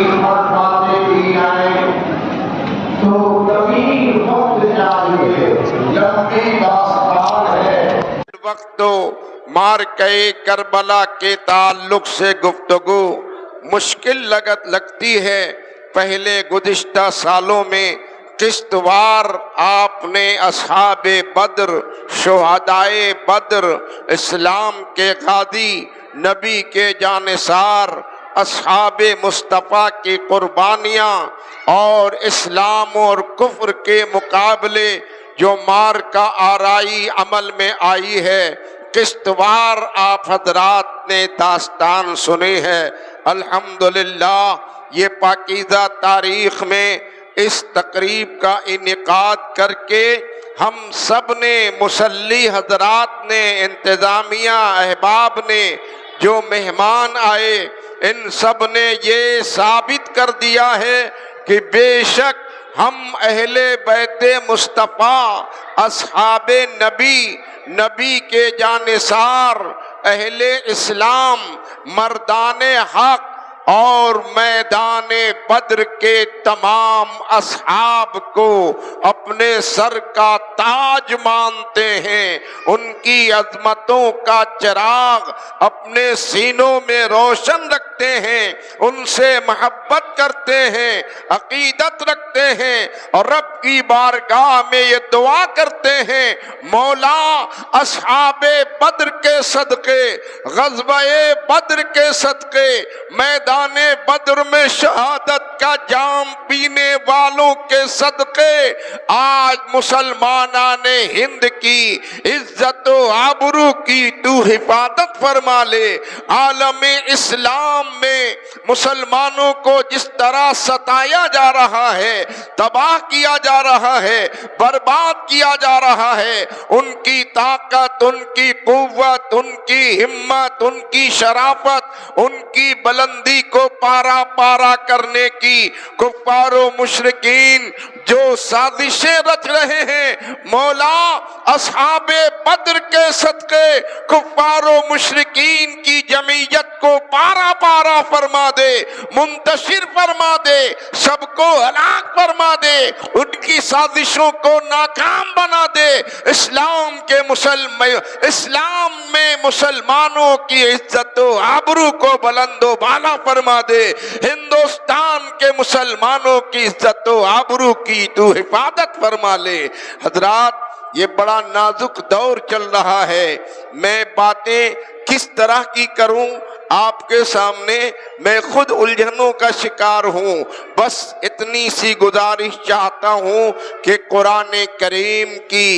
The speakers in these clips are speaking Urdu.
خدمت باتیں کی جائیں تو کبھی وقت چاہیے، لمبی داستان ہے۔ وقت تو مارکے کربلا کے تعلق سے گفتگو مشکل لگتی ہے۔ پہلے گزشتہ سالوں میں قسط وار آپ نے اصحاب بدر، شہدائے بدر، اسلام کے غازی، نبی کے جانثار، اصحاب مصطفیٰ کی قربانیاں اور اسلام اور کفر کے مقابلے جو مارکہ آرائی عمل میں آئی ہے، قسط وار آپ حضرات نے داستان سنی ہے۔ الحمدللہ یہ پاکیزہ تاریخ میں اس تقریب کا انعقاد کر کے ہم سب نے، مصلی حضرات نے، انتظامیہ احباب نے، جو مہمان آئے، ان سب نے یہ ثابت کر دیا ہے کہ بے شک ہم اہل بیت مصطفیٰ، اصحاب نبی، نبی کے جانثار، اہل اسلام، مردان حق اور میدان بدر کے تمام اصحاب کو اپنے سر کا تاج مانتے ہیں، ان کی عظمتوں کا چراغ اپنے سینوں میں روشن رکھتے ہیں، ان سے محبت کرتے ہیں، عقیدت رکھتے ہیں اور رب کی بارگاہ میں یہ دعا کرتے ہیں، مولا اصحاب بدر کے صدقے، غزوہ بدر کے صدقے، میدان بدر میں شہادت کا جام پینے والوں کے صدقے آج مسلمانان ہند کی عزت و آبرو کی تو حفاظت فرما لے۔ عالم اسلام میں مسلمانوں کو جس طرح ستایا جا رہا ہے، تباہ کیا جا رہا ہے، برباد کیا جا رہا ہے، ان کی طاقت، ان کی قوت، ان کی ہمت، ان کی شرافت، ان کی بلندی کو پارا پارا کرنے کی کفار و مشرکین جو سازشیں رچ رہے ہیں، مولا اصحاب بدر کے صدقے کفار و مشرکین کی جمعیت کو پارا پارا فرما دے، منتشر فرما دے، سب کو ہلاک فرما دے، ان کی سازشوں کو ناکام بنا دے، اسلام میں مسلمانوں کی عزت و آبرو کو بلند و بالا فرما دے، ہندوستان کے مسلمانوں کی عزت و آبرو کی تو حفاظت فرما لے۔ حضرات یہ بڑا نازک دور چل رہا ہے، میں باتیں کس طرح کی کروں آپ کے سامنے، میں خود الجھنوں کا شکار ہوں، بس اتنی سی گزارش چاہتا ہوں کہ قرآن کریم کی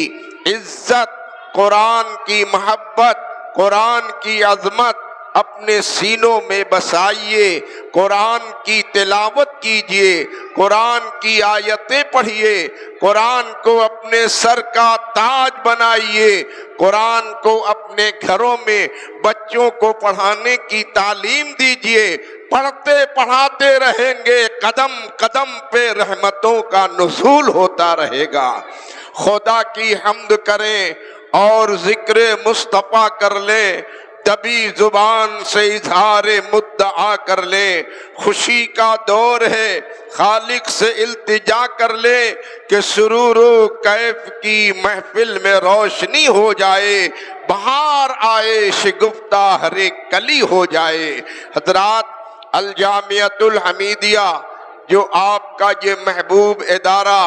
عزت، قرآن کی محبت، قرآن کی عظمت اپنے سینوں میں بسائیے، قرآن کی تلاوت کیجئے، قرآن کی آیتیں پڑھیے، قرآن کو اپنے سر کا تاج بنائیے، قرآن کو اپنے گھروں میں بچوں کو پڑھانے کی تعلیم دیجئے، پڑھتے پڑھاتے رہیں گے، قدم قدم پہ رحمتوں کا نزول ہوتا رہے گا۔ خدا کی حمد کریں اور ذکر مصطفیٰ کر لیں، تبھی زبان سے اظہار مدعا کر لیں، خوشی کا دور ہے، خالق سے التجا کر لیں کہ سرور و کیف کی محفل میں روشنی ہو جائے، بہار آئے، شگفتہ ہر ایک کلی ہو جائے۔ حضرات الجامعۃ الحمیدیہ جو آپ کا یہ محبوب ادارہ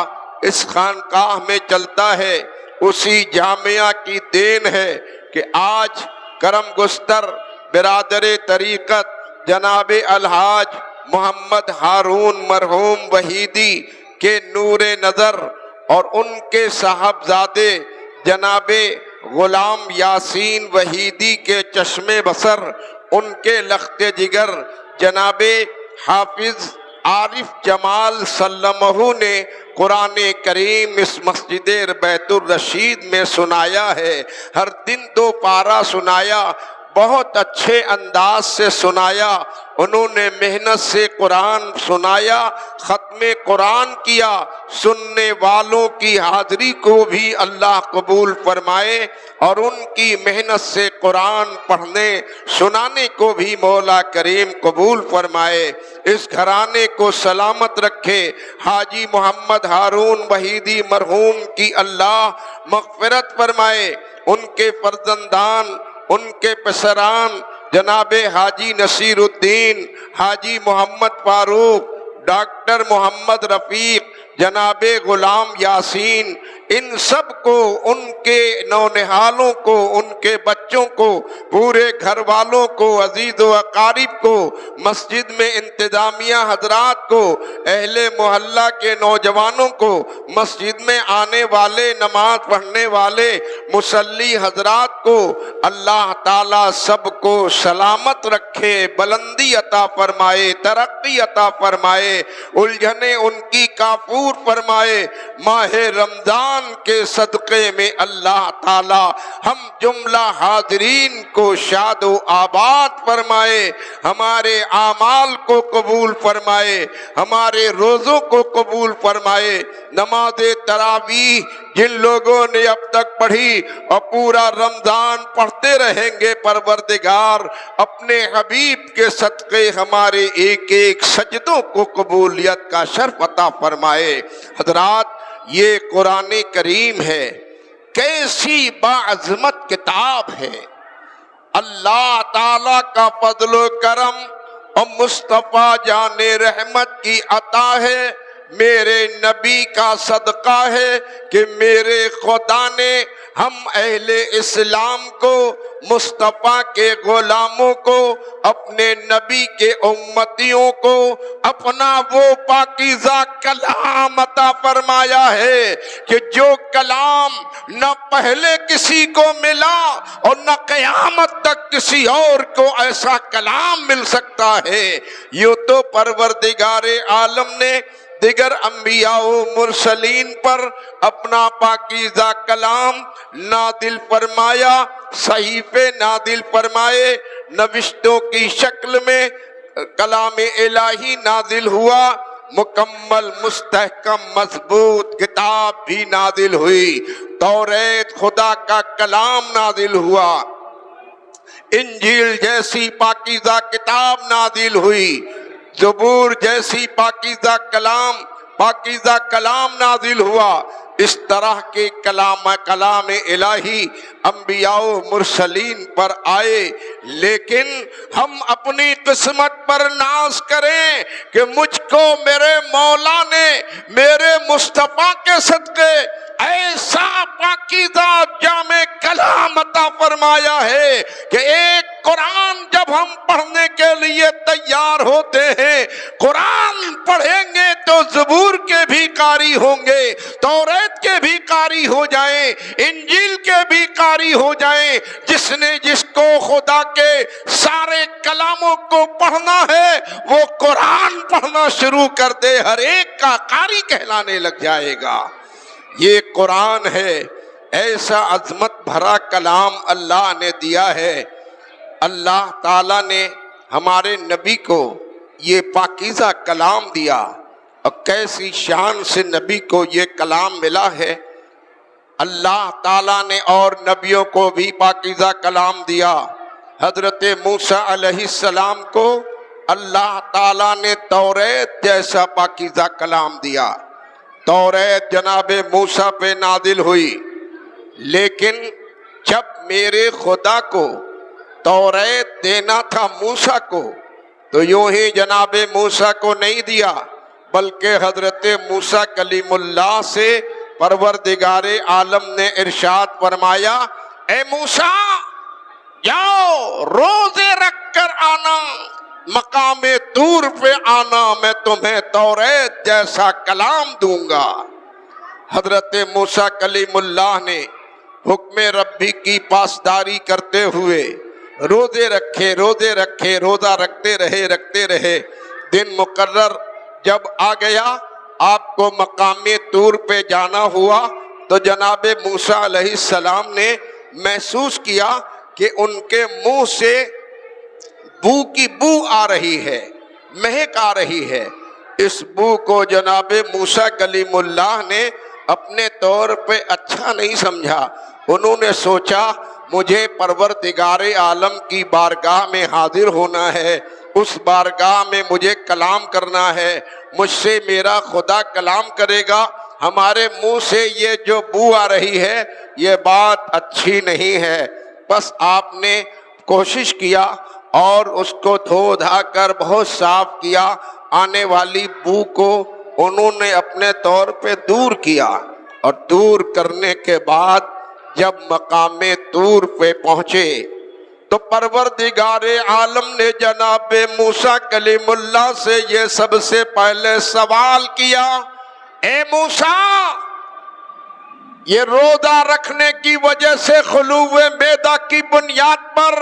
اس خانقاہ میں چلتا ہے، اسی جامعہ کی دین ہے کہ آج کرم گستر برادر طریقت جناب الحاج محمد ہارون مرحوم وحیدی کے نور نظر اور ان کے صاحبزادے جناب غلام یاسین وحیدی کے چشم بصر، ان کے لخت جگر جناب حافظ عارف جمال سلمہ نے قرآن کریم اس مسجد بیت الرشید میں سنایا ہے، ہر دن 2 پارہ سنایا، بہت اچھے انداز سے سنایا، انہوں نے محنت سے قرآن سنایا، ختم قرآن کیا۔ سننے والوں کی حاضری کو بھی اللہ قبول فرمائے اور ان کی محنت سے قرآن پڑھنے سنانے کو بھی مولا کریم قبول فرمائے۔ اس گھرانے کو سلامت رکھے۔ حاجی محمد ہارون وحیدی مرحوم کی اللہ مغفرت فرمائے، ان کے فرزندان، ان کے پسران جناب حاجی نصیر الدین، حاجی محمد فاروق، ڈاکٹر محمد رفیق، جناب غلام یاسین، ان سب کو، ان کے نونہالوں کو، ان کے بچوں کو، پورے گھر والوں کو، عزیز و اقارب کو، مسجد میں انتظامیہ حضرات کو، اہل محلہ کے نوجوانوں کو، مسجد میں آنے والے، نماز پڑھنے والے مصلی حضرات کو اللہ تعالیٰ سب کو سلامت رکھے، بلندی عطا فرمائے، ترقی عطا فرمائے، الجھنیں ان کی کافور فرمائے۔ ماہ رمضان کے صدقے میں اللہ تعالی ہم جملہ حاضرین کو شاد و آباد فرمائے، ہمارے اعمال کو قبول فرمائے، ہمارے روزوں کو قبول فرمائے۔ نماز تراویح جن لوگوں نے اب تک پڑھی اور پورا رمضان پڑھتے رہیں گے، پروردگار اپنے حبیب کے صدقے ہمارے ایک ایک سجدوں کو قبولیت کا شرف عطا فرمائے۔ حضرات، یہ قرآن کریم ہے، کیسی باعظمت کتاب ہے، اللہ تعالی کا فضل و کرم اور مصطفیٰ جان رحمت کی عطا ہے، میرے نبی کا صدقہ ہے کہ میرے خدا نے ہم اہل اسلام کو، مصطفیٰ کے غلاموں کو، اپنے نبی کے امتیوں کو اپنا وہ پاکیزہ کلام عطا فرمایا ہے کہ جو کلام نہ پہلے کسی کو ملا اور نہ قیامت تک کسی اور کو ایسا کلام مل سکتا ہے۔ یوں تو پروردگار عالم نے دیگر انبیاء و مرسلین پر اپنا پاکیزہ کلام نازل فرمایا، صحیفے نازل فرمائے، نوشتوں کی شکل میں کلام الہی نازل ہوا، مکمل مستحکم مضبوط کتاب بھی نازل ہوئی، توریت خدا کا کلام نازل ہوا، انجیل جیسی پاکیزہ کتاب نازل ہوئی، زبور جیسی پاکیزہ کلام نازل ہوا۔ اس طرح کے کلام الہی انبیاء و مرسلین پر آئے، لیکن ہم اپنی قسمت پر ناز کریں کہ مجھ کو میرے مولا نے میرے مصطفیٰ کے صدقے ایسا پاکیزہ جامع کلام عطا فرمایا ہے کہ ایک قرآن جب ہم پڑھنے کے لیے تیار ہوتے ہیں، قرآن پڑھیں گے تو زبور کے بھی قاری ہوں گے، توریت کے بھی قاری ہو جائیں، انجیل کے بھی قاری ہو جائیں۔ جس کو خدا کے سارے کلاموں کو پڑھنا ہے وہ قرآن پڑھنا شروع کر دے، ہر ایک کا قاری کہلانے لگ جائے گا۔ یہ قرآن ہے، ایسا عظمت بھرا کلام اللہ نے دیا ہے۔ اللہ تعالیٰ نے ہمارے نبی کو یہ پاکیزہ کلام دیا، اور کیسی شان سے نبی کو یہ کلام ملا ہے۔ اللہ تعالیٰ نے اور نبیوں کو بھی پاکیزہ کلام دیا۔ حضرت موسیٰ علیہ السلام کو اللہ تعالیٰ نے توریت جیسا پاکیزہ کلام دیا، توریت جناب موسیٰ پہ نازل ہوئی، لیکن جب میرے خدا کو توریت دینا تھا موسیٰ کو تو یوں ہی جناب موسیٰ کو نہیں دیا، بلکہ حضرت موسیٰ کلیم اللہ سے پروردگار عالم نے ارشاد فرمایا، اے موسیٰ جاؤ روزے رکھ کر آنا، مقام طور پہ آنا، میں تمہیں توریت جیسا کلام دوں گا۔ حضرت موسیٰ کلیم اللہ نے حکم ربی کی پاسداری کرتے ہوئے روزے رکھے، روزہ رکھتے رہے۔ دن مقرر جب آ گیا، آپ کو مقام طور پہ جانا ہوا، تو جناب موسیٰ علیہ السلام نے محسوس کیا کہ ان کے منہ سے بو کی بو آ رہی ہے، مہک آ رہی ہے۔ اس بو کو جناب موسیٰ کلیم اللہ نے اپنے طور پہ اچھا نہیں سمجھا۔ انہوں نے سوچا مجھے پروردگار عالم کی بارگاہ میں حاضر ہونا ہے، اس بارگاہ میں مجھے کلام کرنا ہے، مجھ سے میرا خدا کلام کرے گا، ہمارے منہ سے یہ جو بو آ رہی ہے یہ بات اچھی نہیں ہے۔ بس آپ نے کوشش کیا اور اس کو دھو دھا کر بہت صاف کیا، آنے والی بو کو انہوں نے اپنے طور پہ دور کیا، اور دور کرنے کے بعد جب مقام طور پہ پہنچے تو پروردگار عالم نے جناب موسیٰ کلیم اللہ سے یہ سب سے پہلے سوال کیا، اے موسیٰ، یہ روزہ رکھنے کی وجہ سے خلوع معدہ کی بنیاد پر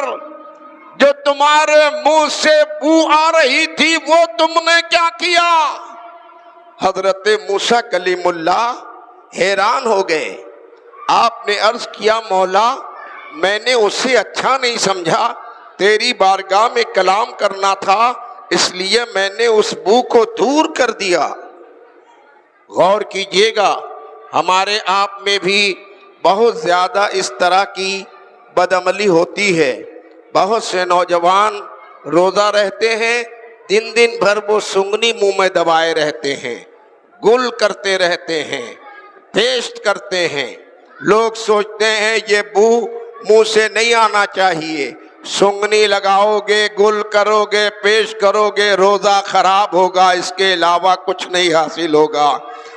جو تمہارے منہ سے بو آ رہی تھی وہ تم نے کیا کیا؟ حضرت موسیٰ کلیم اللہ حیران ہو گئے۔ آپ نے عرض کیا، مولا میں نے اسے اچھا نہیں سمجھا، تیری بارگاہ میں کلام کرنا تھا، اس لیے میں نے اس بو کو دور کر دیا۔ غور کیجئے گا، ہمارے آپ میں بھی بہت زیادہ اس طرح کی بدعملی ہوتی ہے۔ بہت سے نوجوان روزہ رہتے ہیں، دن دن بھر وہ سنگنی منہ میں دبائے رہتے ہیں، گل کرتے رہتے ہیں، پیسٹ کرتے ہیں۔ لوگ سوچتے ہیں یہ بو منہ سے نہیں آنا چاہیے، سنگنی لگاؤ گے، گل کرو گے، پیش کرو گے، روزہ خراب ہوگا، اس کے علاوہ کچھ نہیں حاصل ہوگا۔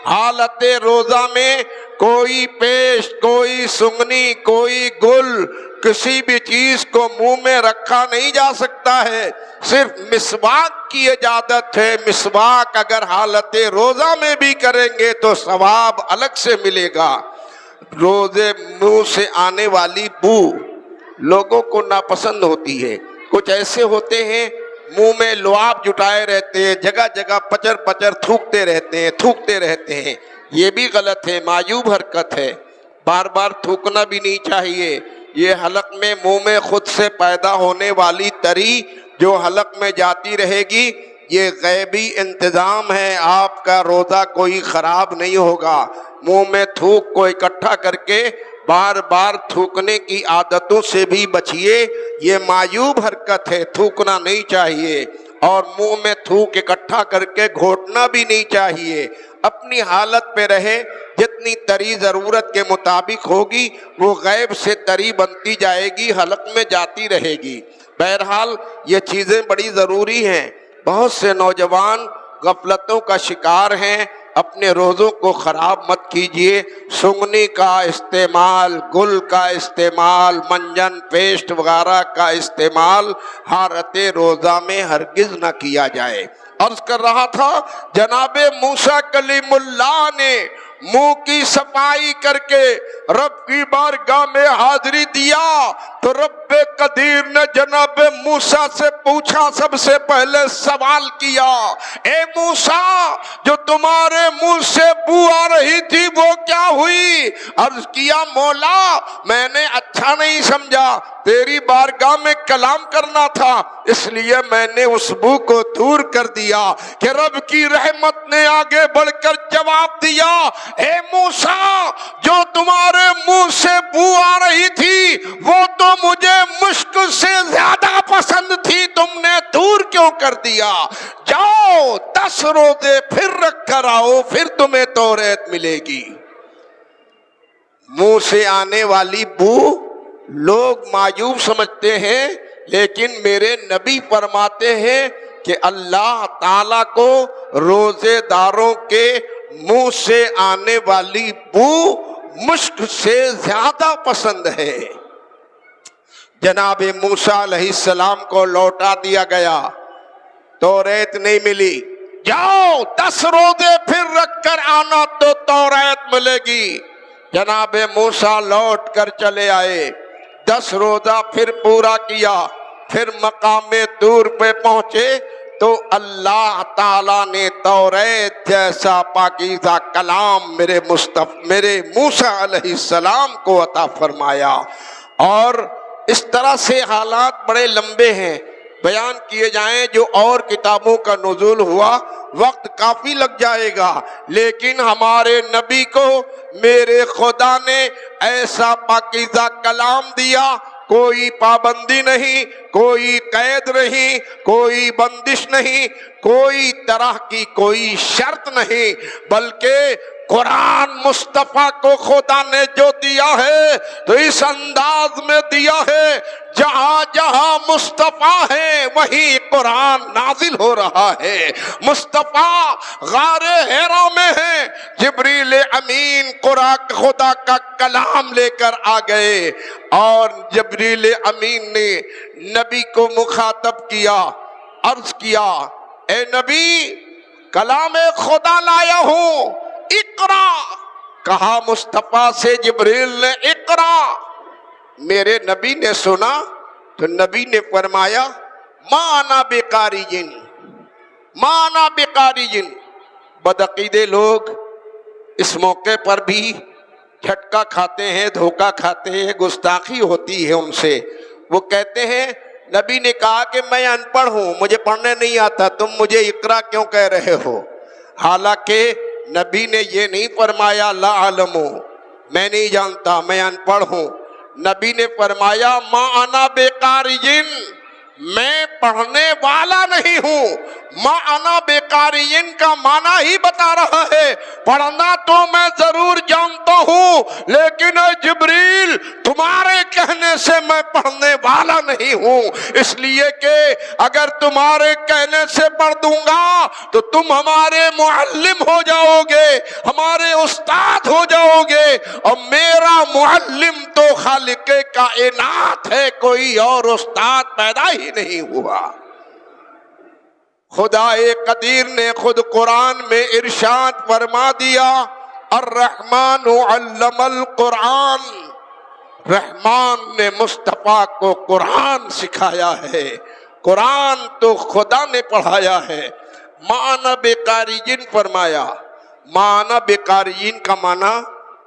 حالت روزہ میں کوئی پیش، کوئی سنگنی، کوئی گل، کسی بھی چیز کو منہ میں رکھا نہیں جا سکتا ہے، صرف مسواک کی اجازت ہے۔ مسواک اگر حالت روزہ میں بھی کریں گے تو ثواب الگ سے ملے گا۔ روزے منہ سے آنے والی بو لوگوں کو ناپسند ہوتی ہے۔ کچھ ایسے ہوتے ہیں منہ میں لعاب جٹائے رہتے ہیں، جگہ جگہ پچر پچر تھوکتے رہتے ہیں، یہ بھی غلط ہے، معیوب حرکت ہے۔ بار بار تھوکنا بھی نہیں چاہیے۔ یہ حلق میں منہ میں خود سے پیدا ہونے والی تری جو حلق میں جاتی رہے گی، یہ غیبی انتظام ہے، آپ کا روزہ کوئی خراب نہیں ہوگا۔ منہ میں تھوک کو اکٹھا کر کے بار بار تھوکنے کی عادتوں سے بھی بچیے، یہ معیوب حرکت ہے، تھوکنا نہیں چاہیے۔ اور منہ میں تھوک اکٹھا کر کے گھونٹنا بھی نہیں چاہیے۔ اپنی حالت پہ رہے، جتنی تری ضرورت کے مطابق ہوگی وہ غیب سے تری بنتی جائے گی، حلق میں جاتی رہے گی۔ بہرحال یہ چیزیں بڑی ضروری ہیں۔ بہت سے نوجوان غفلتوں کا شکار ہیں، اپنے روزوں کو خراب مت کیجیے۔ سنگنی کا استعمال، گل کا استعمال، منجن، پیسٹ وغیرہ کا استعمال حالت روزہ میں ہرگز نہ کیا جائے۔ عرض کر رہا تھا جناب موسیٰ کلیم اللہ نے منہ کی صفائی کر کے رب کی بارگاہ میں حاضری دیا تو رب قدیر نے جناب موسیٰ سے پوچھا، سب سے پہلے سوال کیا، اے موسیٰ، جو تمہارے منہ سے بو آ رہی تھی وہ کیا ہوئی؟ عرض کیا، مولا میں نے اچھا نہیں سمجھا، تیری بارگاہ میں کلام کرنا تھا، اس لیے میں نے اس بو کو دور کر دیا۔ کہ رب کی رحمت نے آگے بڑھ کر جواب دیا، اے موسیٰ، جو تمہارے منہ سے بو آ رہی تھی وہ تو مجھے مشک سے زیادہ پسند تھی، تم نے دور کیوں کر دیا؟ جاؤ 10 روزے پھر رکھ کر آؤ، پھر تمہیں توریت ملے گی۔ منہ سے آنے والی بو لوگ معیوب سمجھتے ہیں، لیکن میرے نبی فرماتے ہیں کہ اللہ تعالیٰ کو روزے داروں کے منہ سے آنے والی بو مشک سے زیادہ پسند ہے۔ جناب موسیٰ علیہ السلام کو لوٹا دیا گیا، توریت نہیں ملی۔ جاؤ 10 روزے پھر رکھ کر آنا تو توریت ملے گی۔ جناب موسیٰ لوٹ کر چلے آئے، 10 روزہ پھر پورا کیا، پھر مقام طور پہ پہنچے تو اللہ تعالیٰ نے توریت جیسا پاکیزہ کلام میرے موسیٰ علیہ السلام کو عطا فرمایا، اور اس طرح سے حالات بڑے لمبے ہیں، بیان کیے جائیں جو اور کتابوں کا نزول ہوا وقت کافی لگ جائے گا، لیکن ہمارے نبی کو میرے خدا نے ایسا پاکیزہ کلام دیا، کوئی پابندی نہیں، کوئی قید نہیں، کوئی بندش نہیں، کوئی طرح کی کوئی شرط نہیں، بلکہ قرآن مصطفیٰ کو خدا نے جو دیا ہے تو اس انداز میں دیا ہے، جہاں جہاں مصطفیٰ ہے وہیں قرآن نازل ہو رہا ہے۔ مصطفیٰ غار حرا میں ہے، جبریل امین قرآن خدا کا کلام لے کر آ گئے، اور جبریل امین نے نبی کو مخاطب کیا، عرض کیا اے نبی کلام خدا لایا ہوں، اقرا، کہا مصطفیٰ سے جبریل نے اقرا۔ میرے نبی نے سنا تو نبی نے فرمایا ما انا بقاری، ما انا بقاری۔ بدعقیدے لوگ اس موقع پر بھی جھٹکا کھاتے ہیں، دھوکہ کھاتے ہیں، گستاخی ہوتی ہے ان سے۔ وہ کہتے ہیں نبی نے کہا کہ میں ان پڑھ ہوں، مجھے پڑھنے نہیں آتا، تم مجھے اقرا کیوں کہہ رہے ہو؟ حالانکہ نبی نے یہ نہیں فرمایا لا علم، میں نہیں جانتا، میں ان پڑھ ہوں۔ نبی نے فرمایا ما انا بقاری، میں پڑھنے والا نہیں ہوں۔ ما انا بقاری کا معنی ہی بتا رہا ہے، پڑھنا تو میں ضرور جانتا ہوں، لیکن اے جبریل تمہارے کہنے سے میں پڑھنے والا نہیں ہوں، اس لیے کہ اگر تمہارے کہنے سے پڑھ دوں گا تو تم ہمارے معلم ہو جاؤ گے، ہمارے استاد ہو جاؤ گے، اور میرا معلم تو خالق کائنات ہے، کوئی اور استاد پیدا ہی نہیں ہوا۔ خدا قدیر نے خود قرآن میں ارشاد فرما دیا الرحمن علم القرآن، رحمان نے مصطفیٰ کو قرآن سکھایا ہے، قرآن تو خدا نے پڑھایا ہے۔ معنی بقاریین فرمایا، معنی بقاریین کا معنی،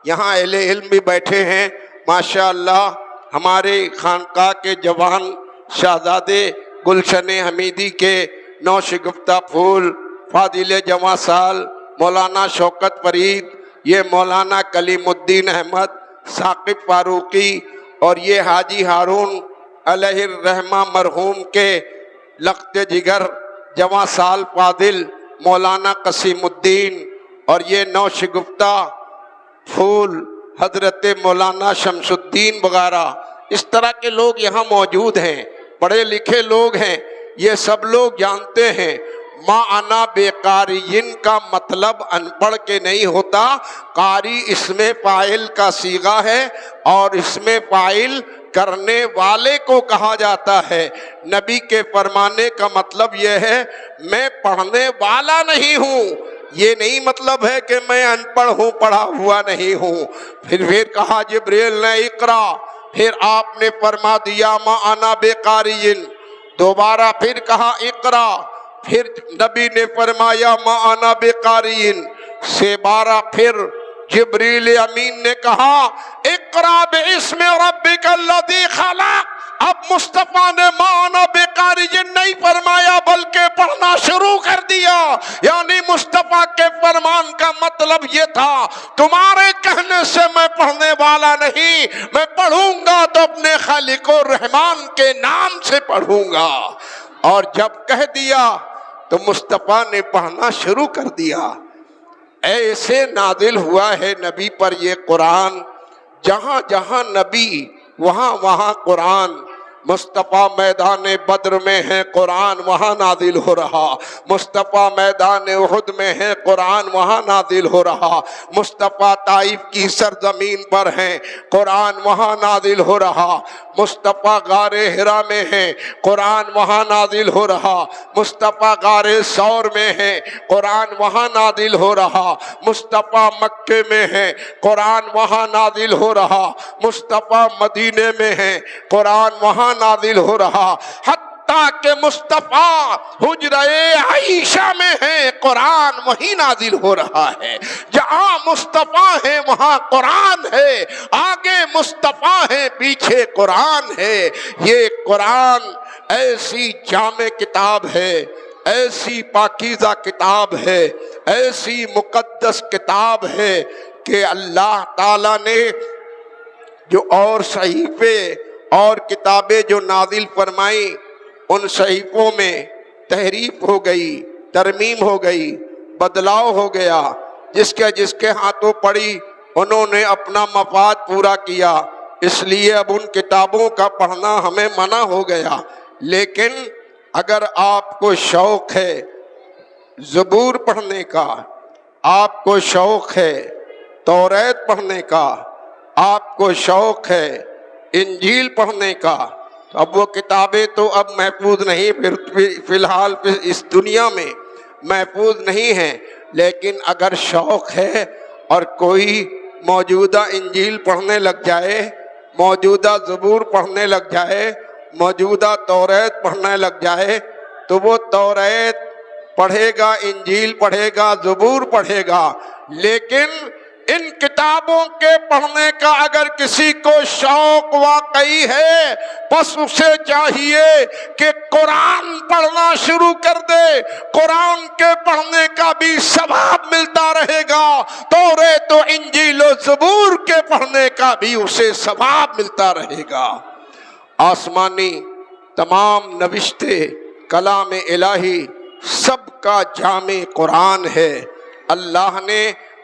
یہاں اہل علم بھی بیٹھے ہیں ماشاءاللہ، ہمارے خانقاہ کے جوان شہزادے گلشن حمیدی کے نو شگفتہ پھول فاضل جواں سال مولانا شوکت فرید، یہ مولانا کلیم الدین احمد ثاقب فاروقی، اور یہ حاجی ہارون علیہ الرحمہ مرحوم کے لخت جگر جواں سال فاضل مولانا قسیم الدین، اور یہ نو شگفتہ پھول حضرت مولانا شمس الدین وغیرہ، اس طرح کے لوگ یہاں موجود ہیں، پڑھے لکھے لوگ ہیں، یہ سب لوگ جانتے ہیں ما انا بقاریین کا مطلب ان پڑھ کے نہیں ہوتا، قاری اس میں فاعل کا صیغہ ہے اور اس میں فاعل کرنے والے کو کہا جاتا ہے۔ نبی کے فرمانے کا مطلب یہ ہے میں پڑھنے والا نہیں ہوں، یہ نہیں مطلب ہے کہ میں ان پڑھ ہوں، پڑھا ہوا نہیں ہوں۔ پھر کہا جبریل نے اقرا، پھر آپ نے فرما دیا ما انا بقاریین، دوبارہ پھر کہا اقرا، پھر نبی نے فرمایا ما انا بقاریین، سے بارہ پھر جبریل امین نے کہا اقرا باسم ربک الذی خلق۔ اب مصطفیٰ نے ما انا بقاریین نہیں فرمایا بلکہ پڑھنا شروع کر دیا، یعنی مصطفیٰ کے فرمان کا مطلب یہ تھا تمہارے کہنے سے میں پڑھنے والا نہیں، میں پڑھوں گا تو اپنے خالق الرحمن کے نام سے پڑھوں گا۔ اور جب کہہ دیا تو مصطفیٰ نے پڑھنا شروع کر دیا۔ ایسے نازل ہوا ہے نبی پر یہ قرآن، جہاں جہاں نبی وہاں وہاں قرآن۔ مصطفیٰ میدان بدر میں ہے قرآن، وہاں نازل ہو رہا۔ مصطفیٰ میدان احد میں ہے قرآن، وہاں نازل ہو رہا۔ مصطفیٰ طائف کی سرزمین پر ہیں، قرآن وہاں نازل ہو رہا۔ مصطفیٰ غار حرا میں ہیں، قرآن وہاں نازل ہو رہا۔ مصطفیٰ غار ثور میں ہیں، قرآن وہاں نازل ہو رہا۔ مصطفیٰ مکے میں ہیں، قرآن وہاں نازل ہو رہا۔ مصطفیٰ مدینے میں ہیں، قرآن وہاں نازل ہو رہا۔ حتی حتیٰ کہ مصطفیٰ حجرے عائشہ میں ہے قرآن وہیں نازل ہو رہا ہے. جہاں مصطفیٰ ہے وہاں قرآن ہے، آگے مصطفیٰ ہے پیچھے قرآن ہے. یہ قرآن ایسی جامع کتاب ہے، ایسی پاکیزہ کتاب ہے، ایسی مقدس کتاب ہے کہ اللہ تعالیٰ نے جو اور صحیفے اور کتابیں جو نازل فرمائیں ان صحیفوں میں تحریف ہو گئی، ترمیم ہو گئی، بدلاؤ ہو گیا. جس کے ہاتھوں پڑی انہوں نے اپنا مفاد پورا کیا، اس لیے اب ان کتابوں کا پڑھنا ہمیں منع ہو گیا. لیکن اگر آپ کو شوق ہے زبور پڑھنے کا، آپ کو شوق ہے توریت پڑھنے کا، آپ کو شوق ہے انجیل پڑھنے کا، تو اب وہ کتابیں تو اب محفوظ نہیں، فی الحال اس دنیا میں محفوظ نہیں ہیں. لیکن اگر شوق ہے اور کوئی موجودہ انجیل پڑھنے لگ جائے، موجودہ زبور پڑھنے لگ جائے، موجودہ توریت پڑھنے لگ جائے، تو وہ توریت پڑھے گا، انجیل پڑھے گا، زبور پڑھے گا. لیکن ان کتابوں کے پڑھنے کا اگر کسی کو شوق واقعی ہے بس اسے چاہیے کہ قرآن پڑھنا شروع کر دے. قرآن کے پڑھنے کا بھی ثواب ملتا رہے گا، توریت و انجیل و زبور کے پڑھنے کا بھی اسے ثواب ملتا رہے گا. آسمانی تمام نوشتے کلام الہی سب کا جامع قرآن ہے. اللہ نے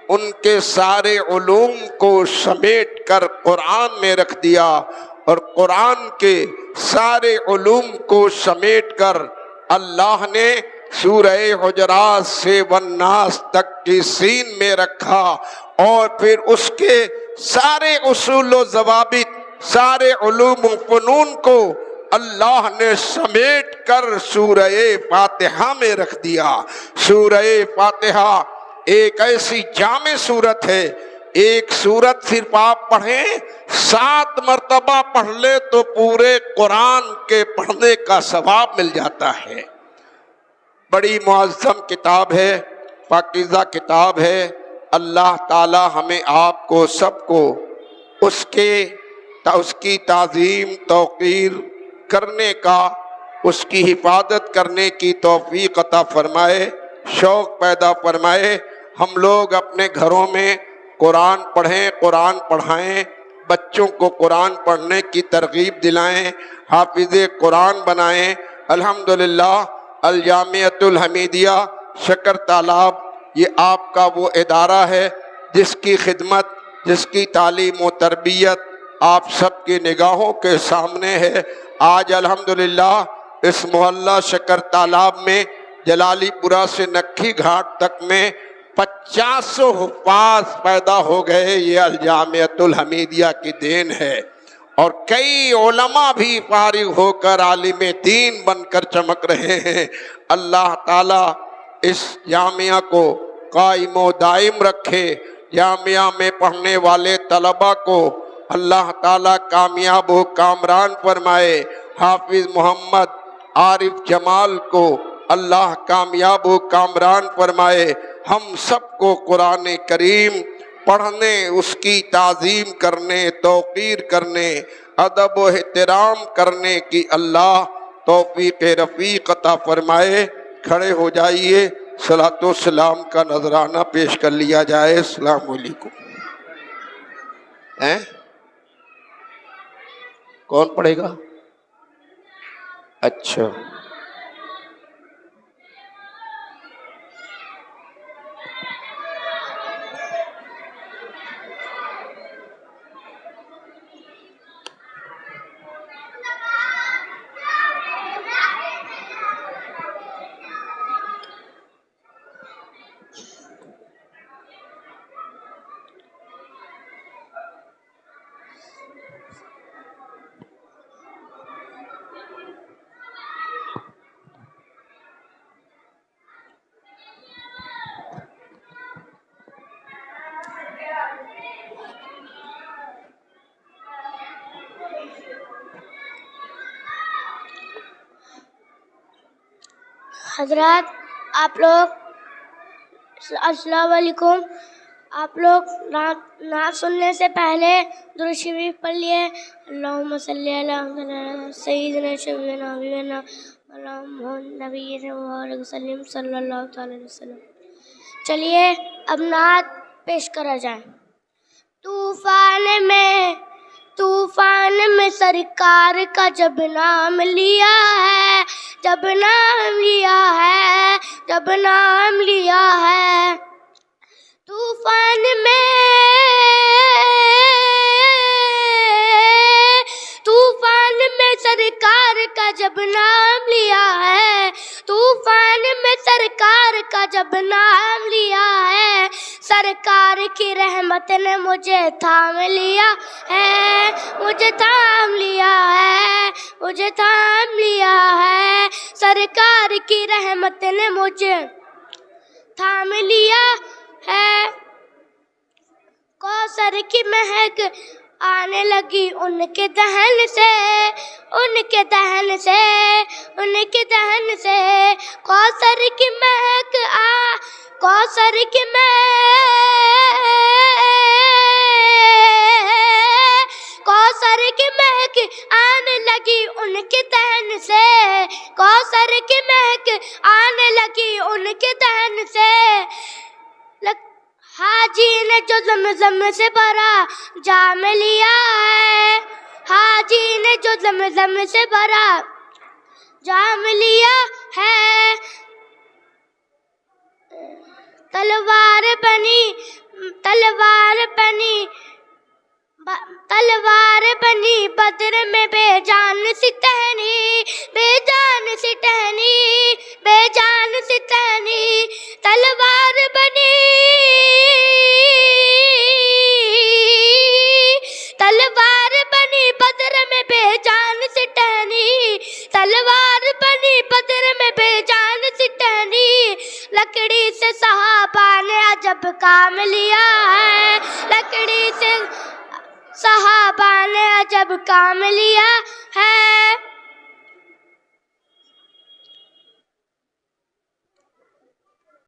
ان کے سارے علوم کو سمیٹ کر قرآن میں رکھ دیا، اور قرآن کے سارے علوم کو سمیٹ کر اللہ نے سورہ حجرات سے والناس تک کی سین میں رکھا، اور پھر اس کے سارے اصول و ضوابط، سارے علوم و فنون کو اللہ نے سمیٹ کر سورہ فاتحہ میں رکھ دیا. سورہ فاتحہ ایک ایسی جامع صورت ہے، ایک صورت صرف آپ پڑھیں 7 مرتبہ پڑھ لے تو پورے قرآن کے پڑھنے کا ثواب مل جاتا ہے. بڑی معظم کتاب ہے، پاکیزہ کتاب ہے. اللہ تعالی ہمیں آپ کو سب کو اس کی تعظیم توقیر کرنے کا، اس کی حفاظت کرنے کی توفیق عطا فرمائے، شوق پیدا فرمائے. ہم لوگ اپنے گھروں میں قرآن پڑھیں، قرآن پڑھائیں، بچوں کو قرآن پڑھنے کی ترغیب دلائیں، حافظ قرآن بنائیں. الحمدللہ الجامعۃ الحمیدیہ شکر تالاب یہ آپ کا وہ ادارہ ہے جس کی خدمت، جس کی تعلیم و تربیت آپ سب کی نگاہوں کے سامنے ہے. آج الحمدللہ اس محلہ شکر تالاب میں جلالی پورہ سے نکھی گھاٹ تک میں 50 حفاظ پیدا ہو گئے. یہ الجامعۃ الحمیدیہ کی دین ہے، اور کئی علماء بھی فارغ ہو کر عالم دین بن کر چمک رہے ہیں. اللہ تعالیٰ اس جامعہ کو قائم و دائم رکھے. جامعہ میں پڑھنے والے طلباء کو اللہ تعالیٰ کامیاب و کامران فرمائے. حافظ محمد عارف جمال کو اللہ کامیاب و کامران فرمائے. ہم سب کو قرآن کریم پڑھنے، اس کی تعظیم کرنے، توقیر کرنے، ادب و احترام کرنے کی اللہ توفیق رفیق عطا فرمائے. کھڑے ہو جائیے، صلاۃ و سلام کا نذرانہ پیش کر لیا جائے. السلام علیکم. کون پڑھے گا؟ اچھا حضرات آپ لوگ السلام علیکم. آپ لوگ نعت سننے سے پہلے درود شریف پڑھ لیے. اللہم صلی علی سیدنا شفیعنا حبیبنا محمد نبی وسلم صلی اللہ تعالی وسلم. چلیے اب نعت پیش کرا جائے. طوفان میں سرکار کا جب نام لیا ہے، جب نام لیا ہے، جب نام لیا ہے. طوفان میں سرکار کا جب نام لیا ہے، طوفان میں سرکار کا جب نام لیا ہے، سرکار کی رحمت نے مجھے تھام لیا ہے، مجھے تھام لیا ہے، مجھے تھام لیا ہے. سرکار کی رحمت نے مجھے تھام لیا ہے. کوثر کی مہک آنے لگی ان کے دہن سے، ان کے دہن سے، ان کے دہن سے. کوثر کی مہک کوثر کی کوثر کی مہک آنے لگی ان کے دہن سے، کوثر کی مہک آنے لگی ان کے دہن سے. حاجی نے جو زمزم سے بھرا جام لیا ہے، حاجی نے جو زمزم سے بھرا جام لیا ہے. تلوار بنی بدر میں بے جان سی ٹہنی، بے جان سی ٹہنی، بے جان سی ٹہنی. تلوار بنی بدر میں بے جان سی ٹہنی، تلوار بنی بدر میں بے جان سی ٹہنی. لکڑی سے صحابہ نے عجب کام لیا ہے، لکڑی سے صحابہ نے عجب کام لیا ہے.